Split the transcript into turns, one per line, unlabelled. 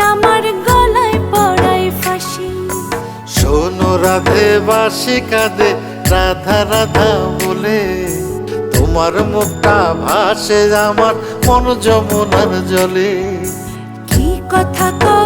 আমার গলায় পড়াই ফাঁসি।
শোনো রাধে বাঁশি কাঁদে রাধা রাধা বলে, তোমার মুখটা ভাসে আমার মন যমুনার জলে।
কি কথা কও